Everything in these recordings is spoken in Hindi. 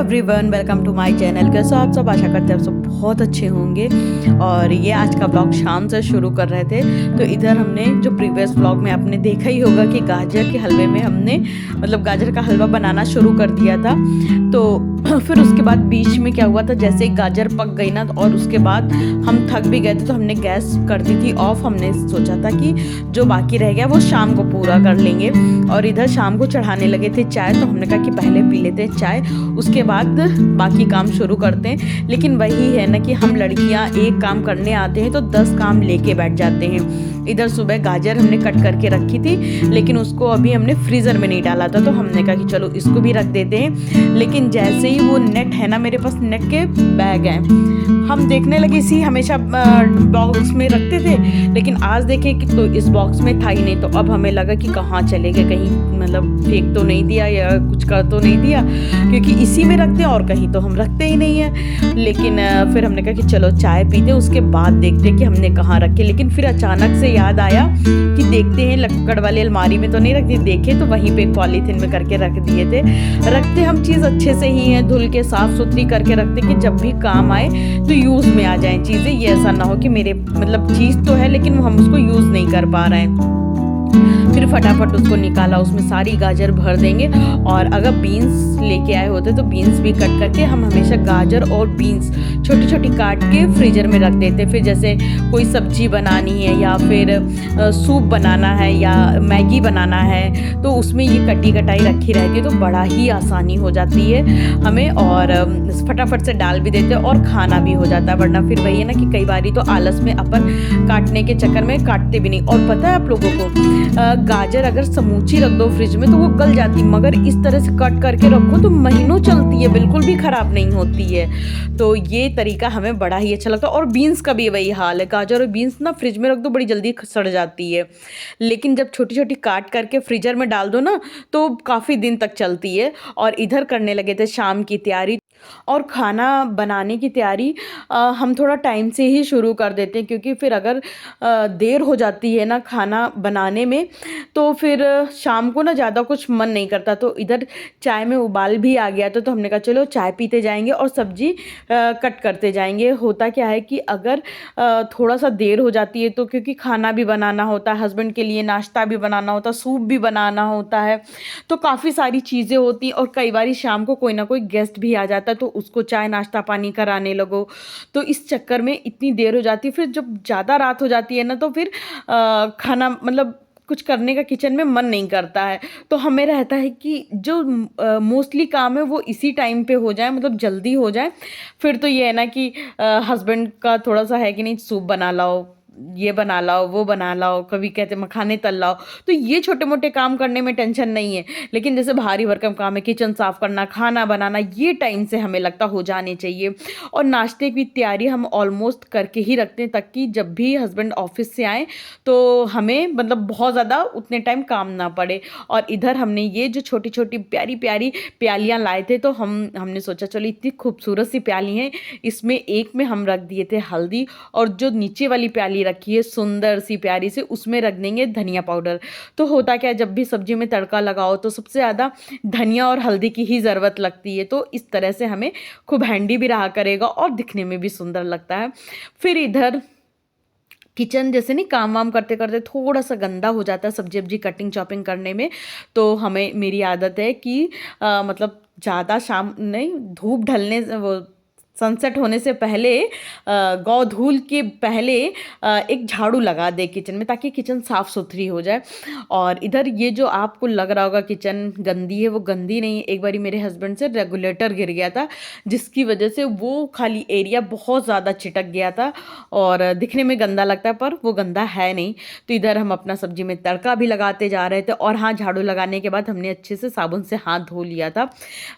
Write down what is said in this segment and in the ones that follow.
Everyone, welcome to my channel. कैसे हो आप सब? आशा करते हैं आप सब बहुत अच्छे होंगे। और ये आज का ब्लॉग शाम से शुरू कर रहे थे, तो इधर हमने जो प्रीवियस ब्लॉग में आपने देखा ही होगा कि गाजर के हलवे में हमने गाजर का हलवा बनाना शुरू कर दिया था। तो फिर उसके बाद बीच में क्या हुआ था, जैसे ही गाजर पक गई ना, और उसके बाद हम थक भी गए थे, तो हमने गैस कर दी थी ऑफ। हमने सोचा था कि जो बाकी रह गया वो शाम को पूरा कर लेंगे। और इधर शाम को चढ़ाने लगे थे चाय, तो हमने कहा कि पहले पी लेते हैं चाय, उसके बाद बाकी काम शुरू करते हैं। लेकिन वही है ना कि हम लड़कियां एक काम करने आते हैं तो 10 काम लेके बैठ जाते हैं। इधर सुबह गाजर हमने कट करके रखी थी, लेकिन उसको अभी हमने फ्रीज़र में नहीं डाला था, तो हमने कहा कि चलो इसको भी रख देते हैं। लेकिन जैसे ही वो नेट है ना, मेरे पास नेट के बैग हैं, हम देखने लगे इसी हमेशा बॉक्स में रखते थे, लेकिन आज देखे कि तो इस बॉक्स में था ही नहीं। तो अब हमें लगा कि कहाँ चले गए, कहीं फेंक तो नहीं दिया या कुछ कर तो नहीं दिया, क्योंकि इसी में रखते हैं और कहीं तो हम रखते ही नहीं है। लेकिन फिर हमने कहा कि चलो चाय पीते, उसके बाद देखते कि हमने कहाँ रखे। लेकिन फिर अचानक से याद आया कि देखते हैं लक्कड़ वाली अलमारी में तो नहीं रख दी, देखे तो वहीं पे पॉलीथिन में करके रख दिए थे। रखते हम चीज़ अच्छे से ही है, धुल के साफ सुथरी करके रखते कि जब भी काम आए तो यूज़ में आ जाए चीज़ें। ये ऐसा ना हो कि मेरे चीज़ तो है लेकिन हम उसको यूज़ नहीं कर पा रहे हैं। फिर फटाफट उसको निकाला, उसमें सारी गाजर भर देंगे। और अगर बीन्स लेके आए होते तो बीन्स भी कट करके हम हमेशा गाजर और बीन्स छोटी छोटी काट के फ्रीजर में रख देते। फिर जैसे कोई सब्जी बनानी है या फिर सूप बनाना है या मैगी बनाना है, तो उसमें ये कटी कटाई रखी रहती है, तो बड़ा ही आसानी हो जाती है हमें। और फटाफट से डाल भी देते और खाना भी हो जाता है। वरना फिर वही है ना कि कई बारी तो आलस में अपन काटने के चक्कर में काटते भी नहीं। और पता है आप लोगों को, गाजर अगर समूची रख दो फ्रिज में तो वो गल जाती, मगर इस तरह से कट करके रखो तो महीनों चलती है, बिल्कुल भी खराब नहीं होती है। तो ये तरीका हमें बड़ा ही अच्छा लगता है। और बीन्स का भी वही हाल है, गाजर और बीन्स ना फ्रिज में रख दो बड़ी जल्दी सड़ जाती है, लेकिन जब छोटी छोटी काट करके फ्रीजर में डाल दो ना तो काफ़ी दिन तक चलती है। और इधर करने लगे थे शाम की तैयारी। और खाना बनाने की तैयारी हम थोड़ा टाइम से ही शुरू कर देते हैं, क्योंकि फिर अगर देर हो जाती है ना खाना बनाने में तो फिर शाम को ना ज़्यादा कुछ मन नहीं करता। तो इधर चाय में उबाल भी आ गया था, तो हमने कहा चलो चाय पीते जाएंगे और सब्जी कट करते जाएंगे। होता क्या है कि अगर थोड़ा सा देर हो जाती है तो क्योंकि खाना भी बनाना होता है, हस्बैंड के लिए नाश्ता भी बनाना होता है, सूप भी बनाना होता है, तो काफ़ी सारी चीज़ें होती हैं। और कई बार शाम को कोई ना कोई गेस्ट भी आ जाता है, तो उसको चाय नाश्ता पानी कराने लगो, तो इस चक्कर में इतनी देर हो जाती है। फिर जब ज़्यादा रात हो जाती है ना तो फिर खाना कुछ करने का किचन में मन नहीं करता है। तो हमें रहता है कि जो मोस्टली काम है वो इसी टाइम पे हो जाए, जल्दी हो जाए। फिर तो ये है ना कि हस्बैंड का थोड़ा सा है कि नहीं, सूप बना लाओ, ये बना लाओ, वो बना लाओ, कभी कहते मखाने तल लाओ। तो ये छोटे मोटे काम करने में टेंशन नहीं है, लेकिन जैसे भारी भरकम काम है, किचन साफ करना, खाना बनाना, ये टाइम से हमें लगता हो जाने चाहिए। और नाश्ते की तैयारी हम ऑलमोस्ट करके ही रखते हैं, ताकि जब भी हस्बैंड ऑफिस से आए तो हमें बहुत ज़्यादा उतने टाइम काम ना पड़े। और इधर हमने ये जो छोटी छोटी प्यारी प्यारी प्यालियाँ लाए थे, तो हमने सोचा चलो इतनी खूबसूरत सी प्याली हैं, इसमें एक में हम रख दिए थे हल्दी, और जो नीचे वाली प्याली रखी है सुंदर सी प्यारी से, उसमें रख देंगे धनिया पाउडर। तो होता क्या है, जब भी सब्जी में तड़का लगाओ तो सबसे ज़्यादा धनिया और हल्दी की ही ज़रूरत लगती है, तो इस तरह से हमें खूब हैंडी भी रहा करेगा और दिखने में भी सुंदर लगता है। फिर इधर किचन जैसे नहीं काम वाम करते करते थोड़ा सा गंदा हो जाता है सब्जी वब्जी कटिंग चॉपिंग करने में, तो मेरी आदत है कि ज़्यादा शाम नहीं, धूप ढलने से वो सनसेट होने से पहले गौ धूल के पहले एक झाड़ू लगा दे किचन में, ताकि किचन साफ़ सुथरी हो जाए। और इधर ये जो आपको लग रहा होगा किचन गंदी है, वो गंदी नहीं है। एक बारी मेरे हस्बैंड से रेगुलेटर गिर गया था, जिसकी वजह से वो खाली एरिया बहुत ज़्यादा चिटक गया था और दिखने में गंदा लगता है, पर वो गंदा है नहीं। तो इधर हम अपना सब्जी में तड़का भी लगाते जा रहे थे। और हाँ, झाड़ू लगाने के बाद हमने अच्छे से साबुन से हाथ धो लिया था।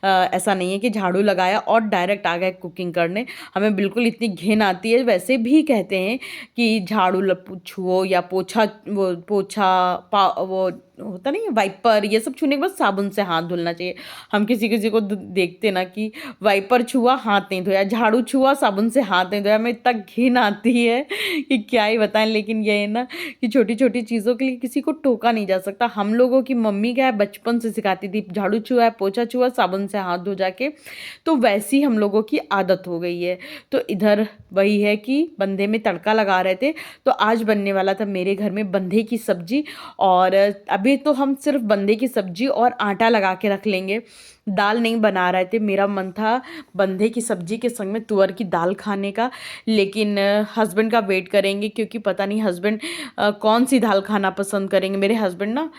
ऐसा नहीं है कि झाड़ू लगाया और डायरेक्ट आ गए कुकिंग करने, हमें बिल्कुल इतनी घिन आती है। वैसे भी कहते हैं कि झाड़ू छुओ या पोछा होता नहीं है वाइपर, ये सब छूने के बाद साबुन से हाथ धुलना चाहिए। हम किसी किसी को देखते ना कि वाइपर छुआ हाथ नहीं धोया, झाड़ू छुआ साबुन से हाथ नहीं धोया। हमें इतना घिन आती है कि क्या ही बताएं। लेकिन ये है ना कि छोटी छोटी चीज़ों के लिए किसी को टोका नहीं जा सकता। हम लोगों की मम्मी क्या है बचपन से सिखाती थी, झाड़ू छुआ है, पोछा छुआ, साबुन से हाथ धो जाके, तो वैसी हम लोगों की आदत हो गई है। तो इधर वही है कि बंधे में तड़का लगा रहे थे। तो आज बनने वाला था मेरे घर में बंधे की सब्जी, और अभी तो हम सिर्फ बंधे की सब्जी और आटा लगा के रख लेंगे। दाल नहीं बना रहे थे, मेरा मन था बंधे की सब्जी के संग में तुअर की दाल खाने का, लेकिन हस्बैंड का वेट करेंगे क्योंकि पता नहीं हस्बैंड कौन सी दाल खाना पसंद करेंगे। मेरे हस्बैंड ना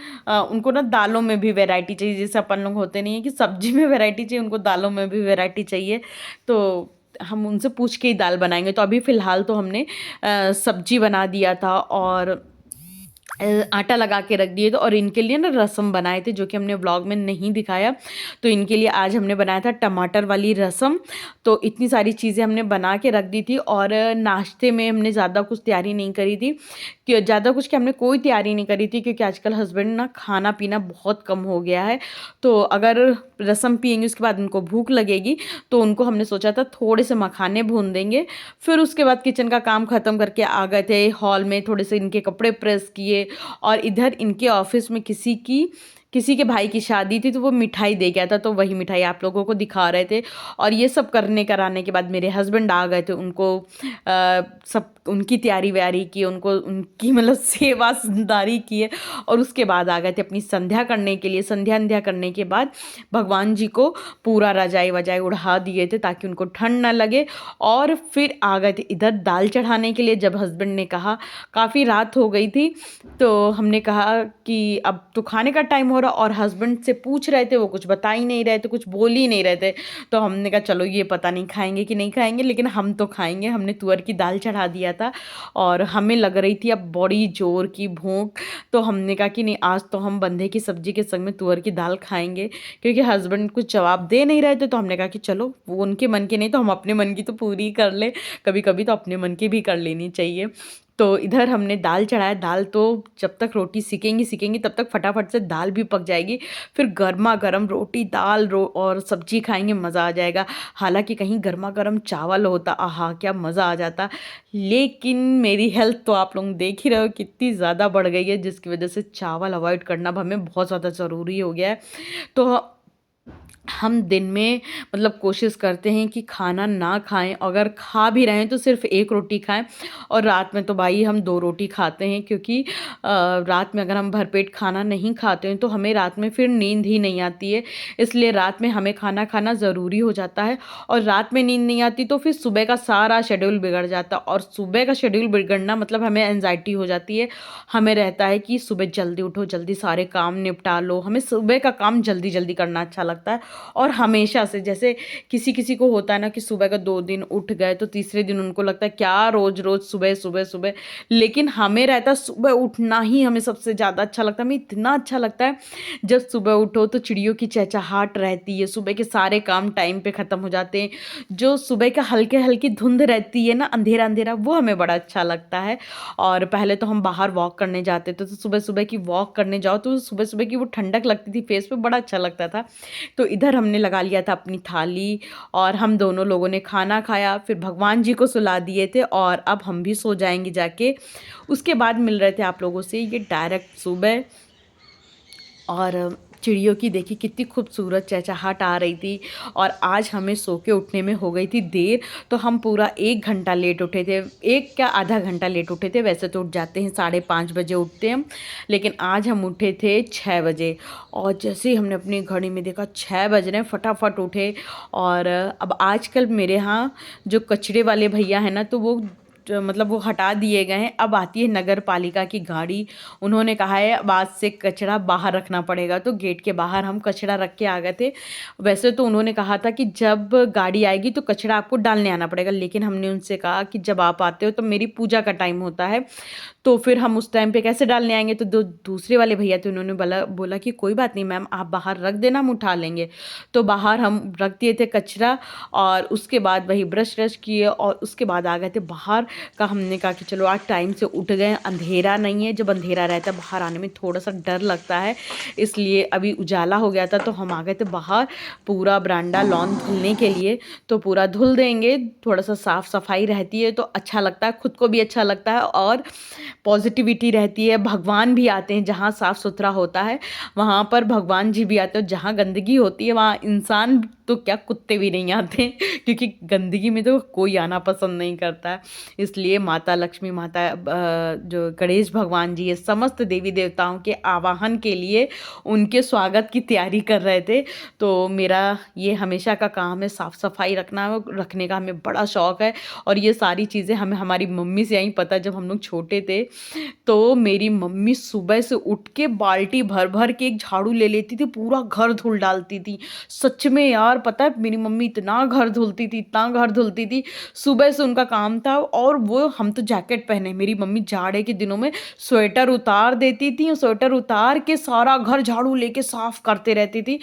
उनको ना दालों में भी वैरायटी चाहिए, जैसे अपन लोग होते नहीं है कि सब्जी में वैरायटी चाहिए, उनको दालों में भी वैरायटी चाहिए। तो हम उनसे पूछ के ही दाल बनाएंगे। तो अभी फ़िलहाल तो हमने सब्जी बना दिया था और आटा लगा के रख दिए थे, और इनके लिए ना रसम बनाए थे जो कि हमने व्लॉग में नहीं दिखाया। तो इनके लिए आज हमने बनाया था टमाटर वाली रसम। तो इतनी सारी चीज़ें हमने बना के रख दी थी, और नाश्ते में हमने ज़्यादा कुछ तैयारी नहीं करी थी, कि ज़्यादा कुछ कि हमने कोई तैयारी नहीं करी थी, क्योंकि आजकल हस्बैंड ना खाना पीना बहुत कम हो गया है। तो अगर रसम पियेंगे उसके बाद उनको भूख लगेगी, तो उनको हमने सोचा था थोड़े से मखाने भून देंगे। फिर उसके बाद किचन का काम ख़त्म करके आ गए थे हॉल में, थोड़े से इनके कपड़े प्रेस किए, और इधर इनके ऑफिस में किसी के भाई की शादी थी, तो वो मिठाई दे गया था, तो वही मिठाई आप लोगों को दिखा रहे थे। और ये सब करने कराने के बाद मेरे हस्बैंड आ गए थे, उनको सब उनकी तैयारी व्यारी की, उनको उनकी मतलब सेवादारी की है, और उसके बाद आ गए थे अपनी संध्या करने के लिए। संध्या करने के बाद भगवान जी को पूरा रजाई वजाई उड़ा दिए थे ताकि उनको ठंड ना लगे, और फिर आ गए थे इधर दाल चढ़ाने के लिए। जब हस्बैंड ने कहा, काफ़ी रात हो गई थी, तो हमने कहा कि अब तो खाने का टाइम हो रहा, और हस्बैंड से पूछ रहे थे, वो कुछ बता ही नहीं रहे थे, कुछ बोल ही नहीं रहे थे। तो हमने कहा चलो ये पता नहीं खाएंगे कि नहीं खाएंगे, लेकिन हम तो खाएंगे। हमने तुअर की दाल चढ़ा दिया था, और हमें लग रही थी अब बड़ी जोर की भूख। तो हमने कहा कि नहीं, आज तो हम बंधे की सब्जी के संग में तुअर की दाल खाएंगे, क्योंकि हस्बैंड कुछ जवाब दे नहीं रहे थे। तो हमने कहा कि चलो वो उनके मन की नहीं तो हम अपने मन की तो पूरी कर ले, कभी कभी तो अपने मन की भी कर लेनी चाहिए। तो इधर हमने दाल चढ़ाया। दाल तो जब तक रोटी सिकेंगी तब तक फटाफट से दाल भी पक जाएगी, फिर गर्मा गर्म रोटी दाल और सब्जी खाएंगे, मज़ा आ जाएगा। हालांकि कहीं गर्मा गर्म चावल होता, आहा क्या मज़ा आ जाता। लेकिन मेरी हेल्थ तो आप लोग देख ही रहे हो कितनी ज़्यादा बढ़ गई है, जिसकी वजह से चावल अवॉइड करना अब हमें बहुत ज़्यादा ज़रूरी हो गया है। तो हम दिन में मतलब कोशिश करते हैं कि खाना ना खाएं, अगर खा भी रहे हैं तो सिर्फ एक रोटी खाएं, और रात में तो भाई हम 2 रोटी खाते हैं, क्योंकि रात में अगर हम भरपेट खाना नहीं खाते हैं तो हमें रात में फिर नींद ही नहीं आती है। इसलिए रात में हमें खाना खाना ज़रूरी हो जाता है, और रात में नींद नहीं आती तो फिर सुबह का सारा शेड्यूल बिगड़ जाता, और सुबह का शेड्यूल बिगड़ना मतलब हमें एंजाइटी हो जाती है। हमें रहता है कि सुबह जल्दी उठो, जल्दी सारे काम निपटा लो, हमें सुबह का काम जल्दी जल्दी करना अच्छा लगता है। और हमेशा से जैसे किसी किसी को होता है ना कि सुबह का 2 दिन उठ गए तो तीसरे दिन उनको लगता है क्या रोज रोज सुबह सुबह सुबह, लेकिन हमें रहता है सुबह उठना ही हमें सबसे ज़्यादा अच्छा लगता है। हमें इतना अच्छा लगता है जब सुबह उठो तो चिड़ियों की चहचहाट रहती है, सुबह के सारे काम टाइम पे ख़त्म हो जाते हैं, जो सुबह का हल्के हल्की धुंध रहती है ना, अंधेरा अंधेरा, वो हमें बड़ा अच्छा लगता है। और पहले तो हम बाहर वॉक करने जाते थे, तो सुबह सुबह की वॉक करने जाओ तो सुबह सुबह की वो ठंडक लगती थी फेस पे, बड़ा अच्छा लगता था। तो इधर हमने लगा लिया था अपनी थाली, और हम दोनों लोगों ने खाना खाया, फिर भगवान जी को सुला दिए थे, और अब हम भी सो जाएंगे जाके। उसके बाद मिल रहे थे आप लोगों से ये डायरेक्ट सुबह। और चिड़ियों की देखी कितनी खूबसूरत चहचहाट आ रही थी, और आज हमें सो के उठने में हो गई थी देर, तो हम पूरा 1 घंटा लेट उठे थे, एक क्या आधा घंटा लेट उठे थे। वैसे तो उठ जाते हैं 5:30 बजे उठते हैं हम, लेकिन आज हम उठे थे 6 बजे, और जैसे ही हमने अपनी घड़ी में देखा 6 बज रहे हैं, फटाफट उठे। और अब आजकल मेरे यहाँ जो कचरे वाले भैया हैं ना, तो वो मतलब वो हटा दिए गए हैं। अब आती है नगर पालिका की गाड़ी, उन्होंने कहा है अब आज से कचरा बाहर रखना पड़ेगा, तो गेट के बाहर हम कचरा रख के आ गए थे। वैसे तो उन्होंने कहा था कि जब गाड़ी आएगी तो कचरा आपको डालने आना पड़ेगा, लेकिन हमने उनसे कहा कि जब आप आते हो तो मेरी पूजा का टाइम होता है, तो फिर हम उस टाइम पे कैसे डालने आएंगे। तो दूसरे वाले भैया थे, उन्होंने बोला बोला कि कोई बात नहीं मैम, आप बाहर रख देना, हम उठा लेंगे। तो बाहर हम रख दिए थे कचरा, और उसके बाद वही ब्रश व्रश किए और उसके बाद आ गए थे बाहर का। हमने कहा कि चलो आज टाइम से उठ गए, अंधेरा नहीं है, जब अंधेरा रहता है बाहर आने में थोड़ा सा डर लगता है, इसलिए अभी उजाला हो गया था तो हम आ गए थे बाहर पूरा बरांडा लॉन धुलने के लिए। तो पूरा धुल देंगे, थोड़ा सा साफ़ सफाई रहती है तो अच्छा लगता है, खुद को भी अच्छा लगता है और पॉजिटिविटी रहती है। भगवान भी आते हैं, जहाँ साफ़ सुथरा होता है वहाँ पर भगवान जी भी आते हैं, जहाँ गंदगी होती है वहाँ इंसान तो क्या कुत्ते भी नहीं आते क्योंकि गंदगी में तो कोई आना पसंद नहीं करता है। इसलिए माता लक्ष्मी, माता जो गणेश भगवान जी, ये समस्त देवी देवताओं के आवाहन के लिए उनके स्वागत की तैयारी कर रहे थे। तो मेरा ये हमेशा का काम है, साफ़ सफाई रखने का हमें बड़ा शौक़ है। और ये सारी चीज़ें हमें हमारी मम्मी से आई पता, जब हम लोग छोटे थे तो मेरी मम्मी सुबह से उठ के बाल्टी भर भर के एक झाड़ू ले लेती थी, पूरा घर धुल डालती थी। सच में यार, पता है मेरी मम्मी इतना घर धुलती थी, इतना घर धुलती थी, सुबह से उनका काम था। और वो हम तो जैकेट पहने, मेरी मम्मी जाड़े के दिनों में स्वेटर उतार देती थी, स्वेटर उतार के सारा घर झाड़ू लेके साफ करते रहती थी।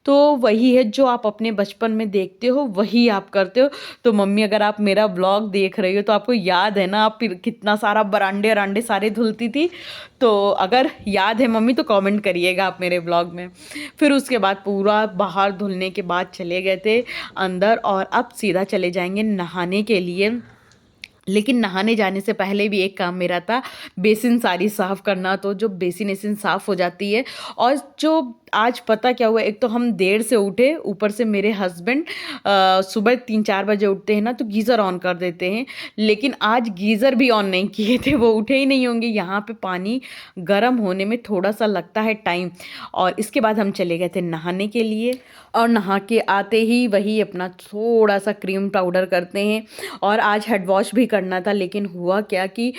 तो वही है जो आप अपने बचपन में देखते हो वही आप करते हो। तो मम्मी, अगर आप मेरा ब्लॉग देख रही हो तो आपको याद है ना, आप फिर कितना सारा बरांडे अरांडे सारे धुलती थी। तो अगर याद है मम्मी तो कमेंट करिएगा आप मेरे ब्लॉग में। फिर उसके बाद पूरा बाहर धुलने के बाद चले गए थे अंदर, और अब सीधा चले जाएंगे नहाने के लिए। लेकिन नहाने जाने से पहले भी एक काम मेरा था, बेसिन सारी साफ़ करना। तो जो बेसिन एसिन साफ़ हो जाती है, और जो आज पता क्या हुआ, एक तो हम देर से उठे, ऊपर से मेरे हस्बैंड सुबह 3-4 बजे उठते हैं ना तो गीज़र ऑन कर देते हैं, लेकिन आज गीज़र भी ऑन नहीं किए थे, वो उठे ही नहीं होंगे। यहाँ पे पानी गर्म होने में थोड़ा सा लगता है टाइम। और इसके बाद हम चले गए थे नहाने के लिए, और नहा के आते ही वही अपना थोड़ा सा क्रीम पाउडर करते हैं। और आज हेड वॉश भी करना था, लेकिन हुआ क्या कि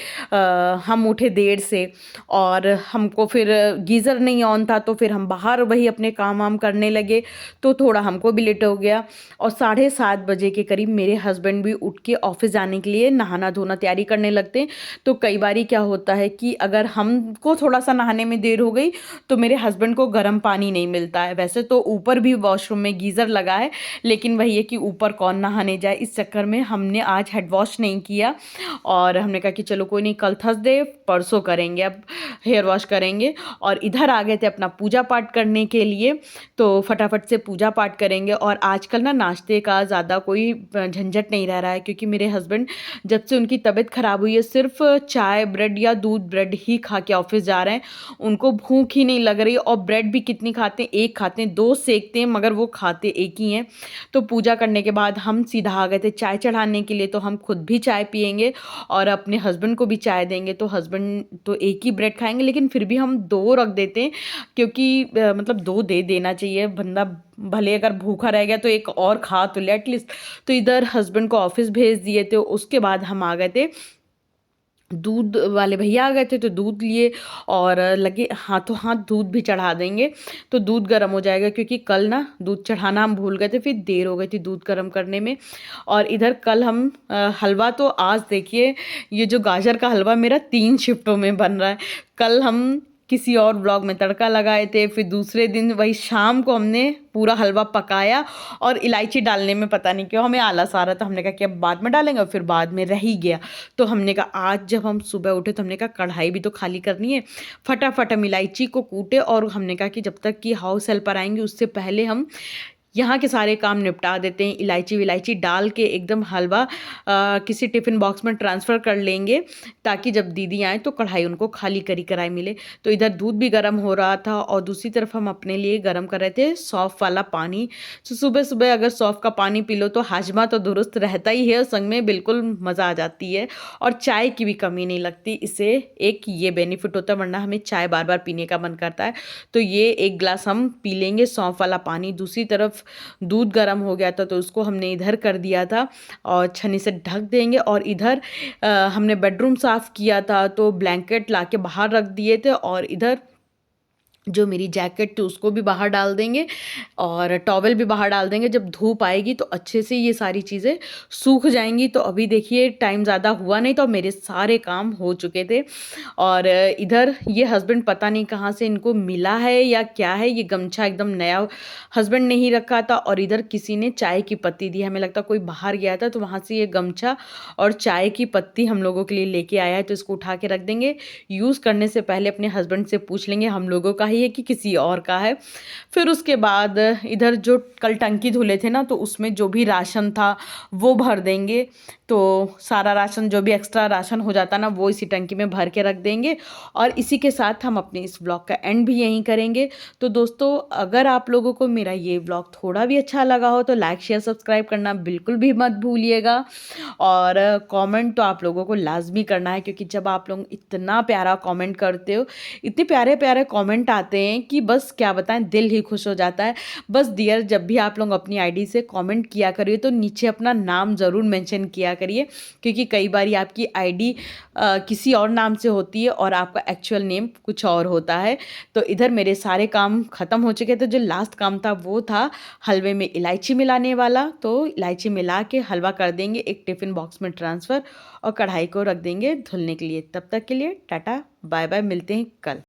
हम उठे देर से और हमको फिर गीज़र नहीं ऑन था, तो फिर हम बाहर वही अपने काम वाम करने लगे, तो थोड़ा हमको भी लेट हो गया। और 7:30 बजे के करीब मेरे हस्बैंड भी उठ के ऑफिस जाने के लिए नहाना धोना तैयारी करने लगते हैं। तो कई बारी क्या होता है कि अगर हमको थोड़ा सा नहाने में देर हो गई तो मेरे हस्बैंड को गर्म पानी नहीं मिलता है। वैसे तो ऊपर भी वॉशरूम में गीज़र लगा है, लेकिन वही है कि ऊपर कौन नहाने जाए, इस चक्कर में हमने आज हेड वॉश नहीं किया। और हमने कहा कि चलो कोई नहीं, कल थर्सडे, परसों करेंगे, अब हेयर वॉश करेंगे। और इधर आ गए थे अपना पूजा पाठ करने के लिए, तो फटाफट से पूजा पाठ करेंगे। और आजकल ना नाश्ते का ज़्यादा कोई झंझट नहीं रह रहा है, क्योंकि मेरे हस्बैंड जब से उनकी तबीयत ख़राब हुई है सिर्फ चाय ब्रेड या दूध ब्रेड ही खा के ऑफिस जा रहे हैं। उनको भूख ही नहीं लग रही, और ब्रेड भी कितनी खाते हैं, एक खाते हैं, दो सेकते हैं, मगर वो खाते एक ही हैं। तो पूजा करने के बाद हम सीधा आ गए थे चाय चढ़ाने के लिए। तो हम खुद भी चाय पियेंगे और अपने हस्बैंड को भी चाय देंगे। तो हस्बैंड तो एक ही ब्रेड खाएंगे, लेकिन फिर भी हम 2 रख देते हैं, क्योंकि मतलब 2 दे देना चाहिए, बंदा भले अगर भूखा रह गया तो एक और खा तो ले एटलीस्ट। तो इधर हस्बैंड को ऑफिस भेज दिए थे। उसके बाद हम आ गए थे, दूध वाले भैया आ गए थे तो दूध लिए, और लगे हाथों हाथ दूध भी चढ़ा देंगे, तो दूध गर्म हो जाएगा। क्योंकि कल ना दूध चढ़ाना हम भूल गए थे, फिर देर हो गई थी दूध गर्म करने में। और इधर कल हम हलवा, तो आज देखिए ये जो गाजर का हलवा मेरा 3 शिफ्टों में बन रहा है। कल हम किसी और ब्लॉग में तड़का लगाए थे, फिर दूसरे दिन वही शाम को हमने पूरा हलवा पकाया, और इलायची डालने में पता नहीं क्यों हमें आलस आ रहा था। हमने कहा कि अब बाद में डालेंगे, और फिर बाद में रह ही गया। तो हमने कहा आज जब हम सुबह उठे तो हमने कहा कढ़ाई भी तो खाली करनी है, फटाफट हम इलायची को कूटे। और हमने कहा कि जब तक कि हाउस हेल्पर आएंगे उससे पहले हम यहाँ के सारे काम निपटा देते हैं। इलायची विलायची डाल के एकदम हलवा किसी टिफ़िन बॉक्स में ट्रांसफ़र कर लेंगे, ताकि जब दीदी आए तो कढ़ाई उनको खाली करी कराई मिले। तो इधर दूध भी गर्म हो रहा था, और दूसरी तरफ हम अपने लिए गर्म कर रहे थे सौंफ वाला पानी। तो सुबह सुबह अगर सौंफ का पानी पी लो तो हाजमा तो दुरुस्त रहता ही है, संग में बिल्कुल मज़ा आ जाती है, और चाय की भी कमी नहीं लगती। इससे एक ये बेनिफिट होता है, वरना हमें चाय बार बार पीने का मन करता है। तो ये एक गिलास हम पी लेंगे सौंफ वाला पानी। दूसरी तरफ दूध गर्म हो गया था तो उसको हमने इधर कर दिया था, और छन्नी से ढक देंगे। और इधर हमने बेडरूम साफ़ किया था, तो ब्लैंकेट लाके बाहर रख दिए थे, और इधर जो मेरी जैकेट थी उसको भी बाहर डाल देंगे और टॉवल भी बाहर डाल देंगे। जब धूप आएगी तो अच्छे से ये सारी चीज़ें सूख जाएंगी। तो अभी देखिए टाइम ज़्यादा हुआ नहीं तो मेरे सारे काम हो चुके थे। और इधर ये हस्बैंड पता नहीं कहाँ से इनको मिला है या क्या है, ये गमछा एकदम नया हस्बैंड ने ही रखा था और इधर किसी ने चाय की पत्ती दी। हमें लगता कोई बाहर गया था तो वहाँ से ये गमछा और चाय की पत्ती हम लोगों के लिए लेके आया है। तो इसको उठा के रख देंगे। यूज़ करने से पहले अपने हस्बैंड से पूछ लेंगे हम लोगों का ही है कि किसी और का है। फिर उसके बाद इधर जो कल टंकी धुले थे ना तो उसमें जो भी राशन था वो भर देंगे। तो सारा राशन जो भी एक्स्ट्रा राशन हो जाता ना वो इसी टंकी में भर के रख देंगे। और इसी के साथ हम अपने इस व्लॉग का एंड भी यहीं करेंगे। तो दोस्तों अगर आप लोगों को मेरा ये व्लॉग थोड़ा भी अच्छा लगा हो तो लाइक शेयर सब्सक्राइब करना बिल्कुल भी मत भूलिएगा। और कमेंट तो आप लोगों को लाजमी करना है क्योंकि जब आप लोग इतना प्यारा कमेंट करते हो, इतने प्यारे प्यारे कमेंट आते हैं कि बस क्या बताएं, दिल ही खुश हो जाता है। बस डियर जब भी आप लोग अपनी आईडी से कमेंट किया करिए तो नीचे अपना नाम ज़रूर मेंशन किया करिए क्योंकि कई बार आपकी आईडी किसी और नाम से होती है और आपका एक्चुअल नेम कुछ और होता है। तो इधर मेरे सारे काम ख़त्म हो चुके थे। जो लास्ट काम था वो था हलवे में इलायची मिलाने वाला। तो इलायची मिला के हलवा कर देंगे एक टिफ़िन बॉक्स में ट्रांसफ़र और कढ़ाई को रख देंगे धुलने के लिए। तब तक के लिए टाटा बाय बाय, मिलते हैं कल।